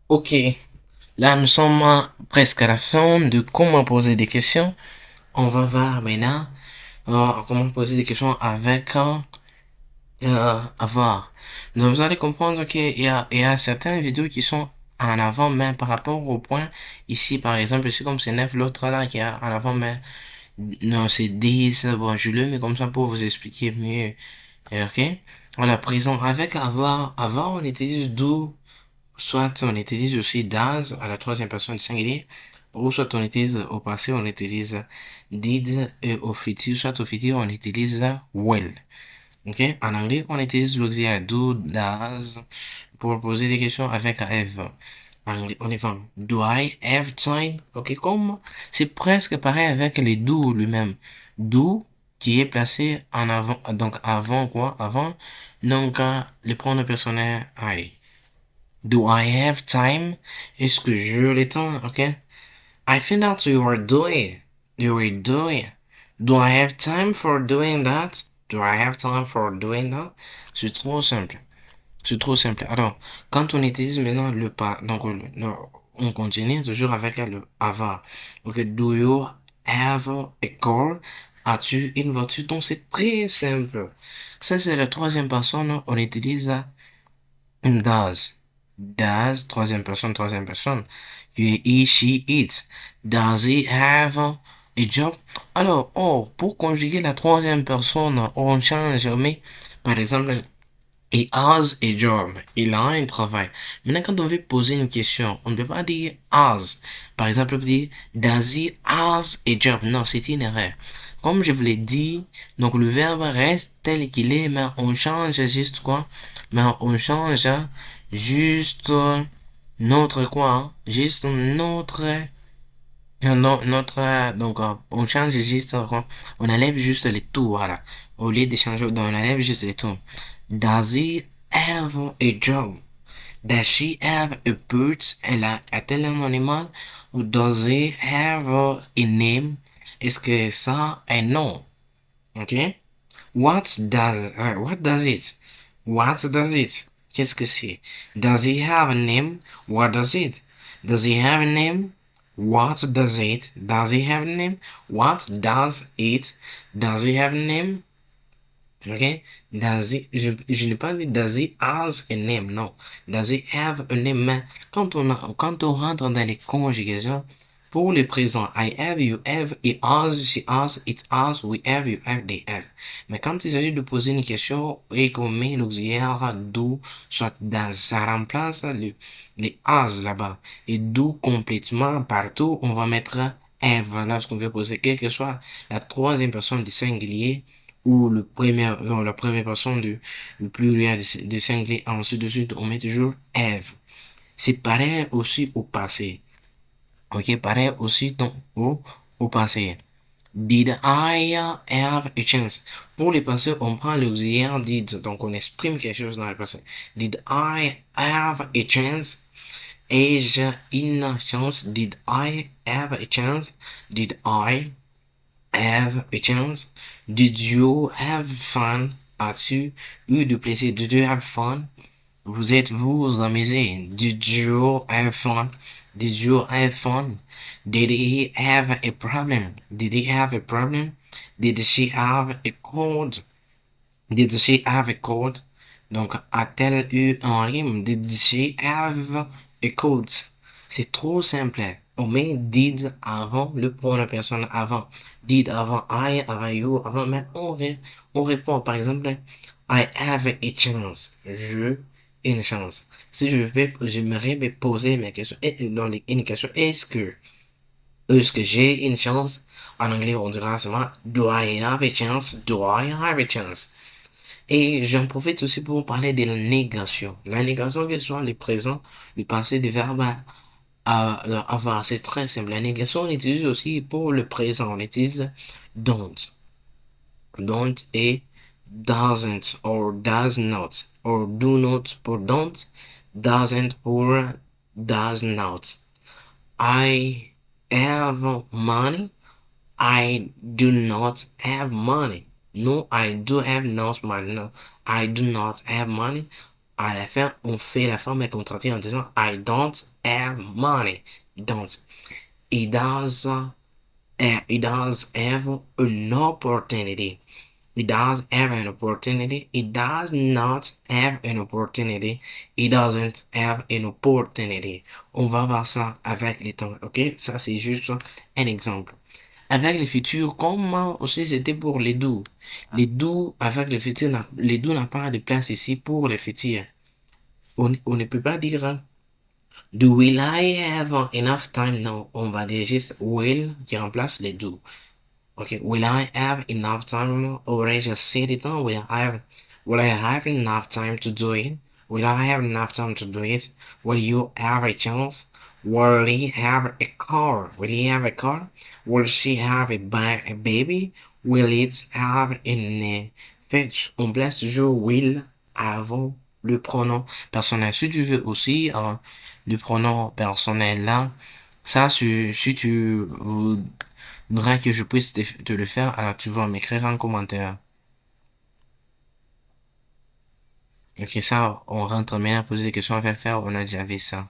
Ok, là nous sommes presque à la fin de comment poser des questions. On va voir maintenant comment poser des questions avec avoir. Donc vous allez comprendre qu'il y a certaines vidéos qui sont en avant, mais par rapport au point ici, par exemple, ici comme c'est 9, l'autre là qui est en avant, mais non, c'est 10. Bon, je le mets comme ça pour vous expliquer mieux. Ok? Voilà, présent avec avoir, on utilise do. Soit on utilise aussi does à la troisième personne du singulier, ou soit on utilise au passé, on utilise did, et au futur, soit au futur, on utilise will. Ok? En anglais, on utilise l'auxiliaire do, does pour poser des questions avec have. En anglais, on est va. Do I have time? Ok, comme c'est presque pareil avec les do lui-même. Do qui est placé en avant, donc avant quoi? Avant, donc le pronom personnel I. Do I have time? Est-ce que j'ai le temps? Ok? I think that you are doing. You are doing. Do I have time for doing that? Do I have time for doing that? C'est trop simple. C'est trop simple. Alors, quand on utilise maintenant le pas, donc on continue toujours avec le avoir. Ok, do you have a car? As-tu une voiture? Donc c'est très simple. Ça c'est la troisième personne. On utilise does. Does, troisième personne. He, she, it. Does he have a job? Alors, oh, pour conjuguer la troisième personne, on change, mais, par exemple, he has a job. Il a un travail. Maintenant, quand on veut poser une question, on ne peut pas dire has. Par exemple, on peut dire, does he has a job? Non, c'est une erreur. Comme je vous l'ai dit, donc le verbe reste tel qu'il est, mais on change juste quoi? Mais on change juste notre quoi? Juste notre, donc on change juste quoi? On enlève juste les tout, voilà. Au lieu de changer, donc on enlève juste les tout. Does he have a job? Does she have a pet? A-t-elle un animal? Ou does he have a name? Est-ce que ça est non? Ok? What does it? What does it? Qu'est-ce que c'est? Does he have a name? What does it? Does he have a name? What does it? Does he have a name? What does it? Does he have a name? Ok? Je n'ai pas dit does he has a name, non. Does he have a name? Mais quand on rentre dans les conjugaisons, pour le présent, I have, you have, he has, she has, it has, we have, you have, they have. Mais quand il s'agit de poser une question et qu'on met l'auxiliaire do, soit dans, ça remplace les has là-bas. Et do complètement partout, on va mettre have lorsqu'on veut poser, quelle que soit la troisième personne du singulier ou non, la première personne du pluriel de singulier, ensuite de suite, on met toujours have. C'est pareil aussi au passé. Ok, pareil aussi donc, au passé. Did I have a chance? Pour le passé, on prend l'auxiliaire did, donc on exprime quelque chose dans le passé. Did I have a chance? Ai-je une chance? Did I have a chance? Did I have a chance? Did you have fun? As-tu eu du plaisir? Did you have fun? Vous êtes-vous amusé? Did you have fun? Did you have fun? Did he have a problem? Did he have a problem? Did she have a cold? Did she have a cold? Donc, a-t-elle eu un rime? Did she have a cold? C'est trop simple. On met did avant le pronom personne avant. Did avant I, avant you, avant, mais on répond. Par exemple, I have a chance. Je ai une chance. Si j'aimerais me poser mes questions, une question, est-ce que j'ai une chance? En anglais, on dira seulement, do I have a chance? Do I have a chance? Et j'en profite aussi pour parler de la négation. La négation, que ce soit le présent, le passé des verbes à avoir, c'est très simple. La négation, on utilise aussi pour le présent. On utilise don't. Don't et doesn't, or does not, or do not pour don't, doesn't pour does not. I have money. I do not have money. No, I do have not money. No, I do not have money. À la fin, on fait la forme contractée en disant I don't have money. Don't. He does, he does have an opportunity. He does have an opportunity. He does not have an opportunity. He doesn't have an opportunity. On va voir ça avec les temps, ok? Ça, c'est juste un exemple. Avec le futur, comme aussi c'était pour les doux. Les doux, avec le futur, les doux n'a pas de place ici pour le futur. On ne peut pas dire do will I have enough time? Non, on va dire juste will qui remplace les do. Ok, will I have enough time? Already just said it. No, will I have enough time to do it? Will I have enough time to do it? Will you have a chance? Will he have a car? Will he have a car? Will she have a baby? Will it have an fait, on place toujours will avant le pronom personnel. Si tu veux aussi le pronom personnel là, ça, si tu voudrais que je puisse te le faire, alors tu vas m'écrire en commentaire. Ok, ça, on rentre bien à poser des questions, on va le faire, on a déjà vu ça.